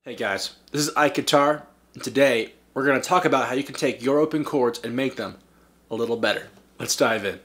Hey guys, this is Ike Guitar, and today we're going to talk about how you can take your open chords and make them a little better. Let's dive in.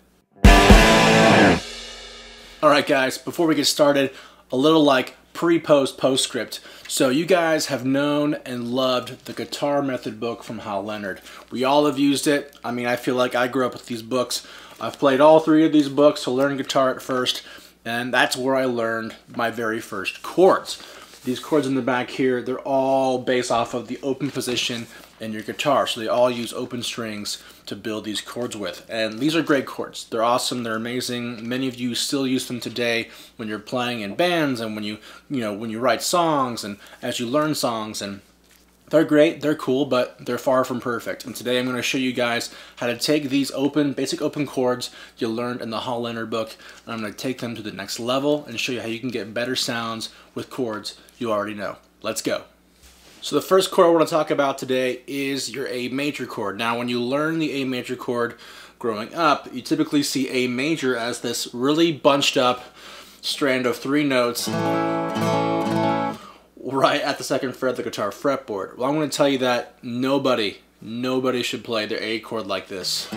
Alright guys, before we get started, a little like pre-post postscript. So you guys have known and loved the Guitar Method book from Hal Leonard. We all have used it. I mean, I feel like I grew up with these books. I've played all three of these books to learn guitar at first, and that's where I learned my very first chords. These chords in the back here, they're all based off of the open position in your guitar. So they all use open strings to build these chords with. And these are great chords. They're awesome, they're amazing. Many of you still use them today when you're playing in bands and when you write songs and as you learn songs. And they're great, they're cool, but they're far from perfect. And today I'm going to show you guys how to take these basic open chords you learned in the Hal Leonard book, and I'm going to take them to the next level and show you how you can get better sounds with chords you already know. Let's go. So the first chord I want to talk about today is your A major chord. Now when you learn the A major chord growing up, you typically see A major as this really bunched up strand of 3 notes right at the 2nd fret of the guitar fretboard. Well, I'm going to tell you that nobody should play their A chord like this.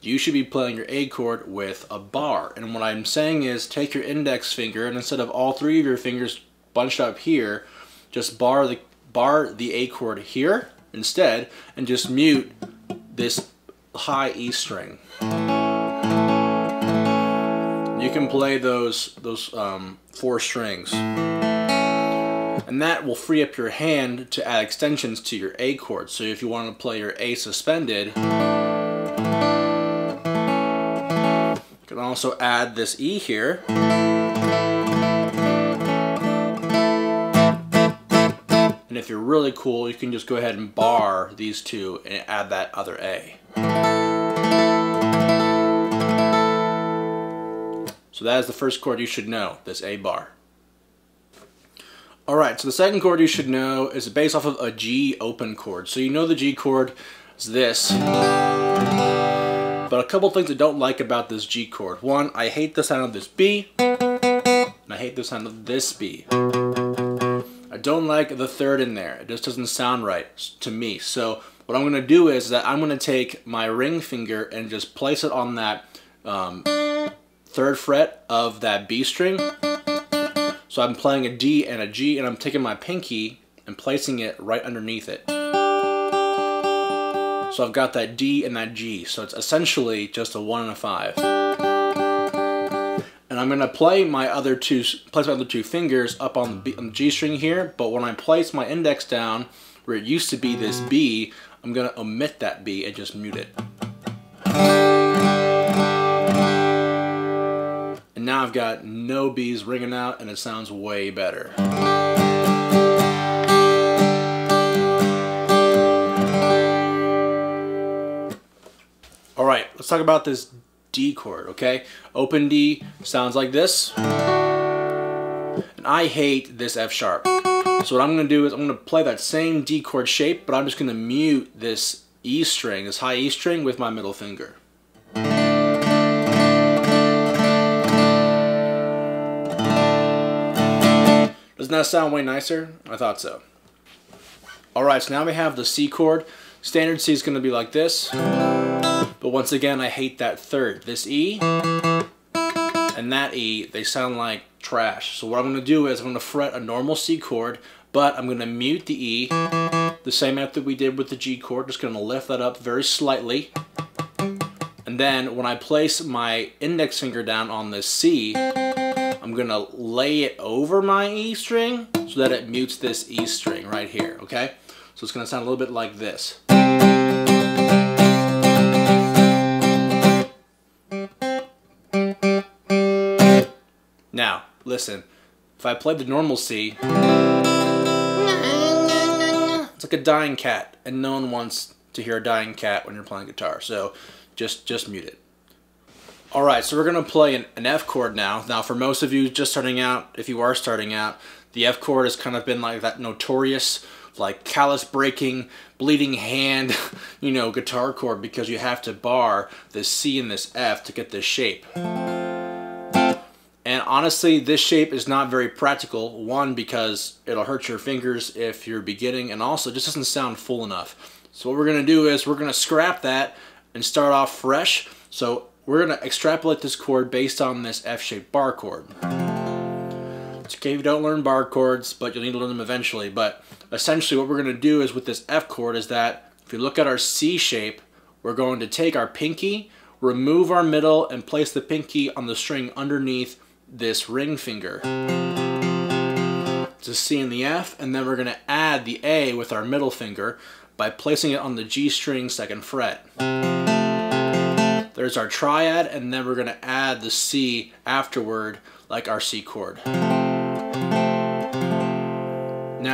You should be playing your A chord with a bar. And what I'm saying is take your index finger and instead of all 3 of your fingers bunched up here, just bar the A chord here instead and just mute this high E string. You can play those 4 strings. And that will free up your hand to add extensions to your A chord. So if you want to play your A suspended, you can also add this E here. And if you're really cool, you can just go ahead and bar these 2 and add that other A. So that is the first chord you should know, this A bar. Alright, so the second chord you should know is based off of a G open chord. So you know the G chord is this. But a couple things I don't like about this G chord. One, I hate the sound of this B, and I hate the sound of this B. I don't like the 3rd in there. It just doesn't sound right to me. So what I'm going to do is that I'm going to take my ring finger and just place it on that 3rd fret of that B string. So I'm playing a D and a G, and I'm taking my pinky and placing it right underneath it. So I've got that D and that G. So it's essentially just a 1 and a 5. And I'm going to place my other 2 fingers up on the G string here, but when I place my index down where it used to be this B, I'm going to omit that B and just mute it. And now I've got no B's ringing out and it sounds way better. Alright, let's talk about this D chord, okay? Open D sounds like this. And I hate this F sharp. So what I'm going to do is I'm going to play that same D chord shape, but I'm just going to mute this E string, this high E string with my middle finger. Doesn't that sound way nicer? I thought so. Alright, so now we have the C chord. Standard C is going to be like this. But once again, I hate that 3rd. This E and that E, they sound like trash. So what I'm going to do is I'm going to fret a normal C chord, but I'm going to mute the E, the same method we did with the G chord. Just going to lift that up very slightly. And then when I place my index finger down on this C, I'm going to lay it over my E string so that it mutes this E string right here, okay? So it's going to sound a little bit like this. Now, listen, if I played the normal C, it's like a dying cat, and no one wants to hear a dying cat when you're playing guitar, so just mute it. Alright, so we're going to play an F chord now. Now for most of you just starting out, if you are starting out, the F chord has kind of been like that notorious, like callus breaking, bleeding hand, guitar chord because you have to bar this C and this F to get this shape. And And honestly, this shape is not very practical. One, because it'll hurt your fingers if you're beginning, and also it just doesn't sound full enough. So what we're going to do is we're going to scrap that and start off fresh. So we're going to extrapolate this chord based on this F-shaped bar chord. It's okay if you don't learn bar chords, but you'll need to learn them eventually. But essentially what we're going to do is with this F chord is that if you look at our C shape, we're going to take our pinky, remove our middle, and place the pinky on the string underneath this ring finger. It's a C and the F, and then we're going to add the A with our middle finger by placing it on the G string 2nd fret. There's our triad, and then we're going to add the C afterward like our C chord. Now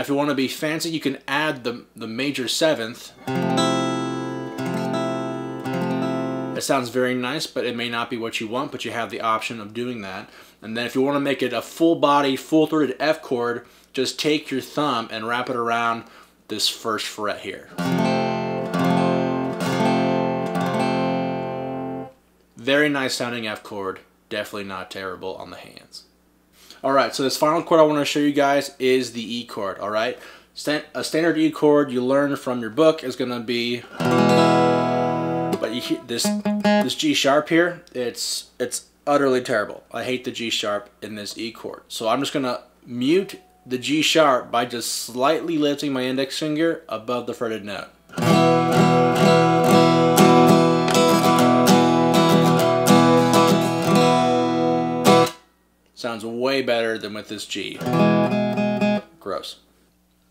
if you want to be fancy, you can add the major 7th. It sounds very nice, but it may not be what you want, but you have the option of doing that. And then if you want to make it a full body, full throated F chord, just take your thumb and wrap it around this 1st fret here. Very nice sounding F chord, definitely not terrible on the hands. Alright, so this final chord I want to show you guys is the E chord, alright? A standard E chord you learn from your book is going to be, but you hear this G sharp here, it's utterly terrible. I hate the G sharp in this E chord. So I'm just going to mute the G sharp by just slightly lifting my index finger above the fretted note. Sounds way better than with this G. Gross.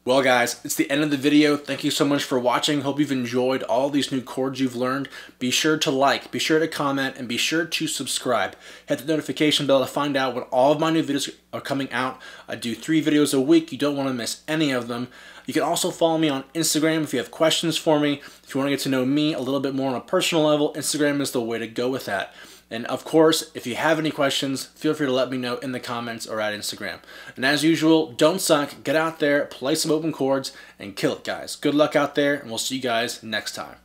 Well guys, it's the end of the video. Thank you so much for watching. Hope you've enjoyed all these new chords you've learned. Be sure to like, be sure to comment, and be sure to subscribe. Hit the notification bell to find out when all of my new videos are coming out. I do 3 videos a week. You don't want to miss any of them. You can also follow me on Instagram if you have questions for me. If you want to get to know me a little bit more on a personal level, Instagram is the way to go with that. And of course, if you have any questions, feel free to let me know in the comments or at Instagram. And as usual, don't suck, get out there, play some open chords, and kill it, guys. Good luck out there, and we'll see you guys next time.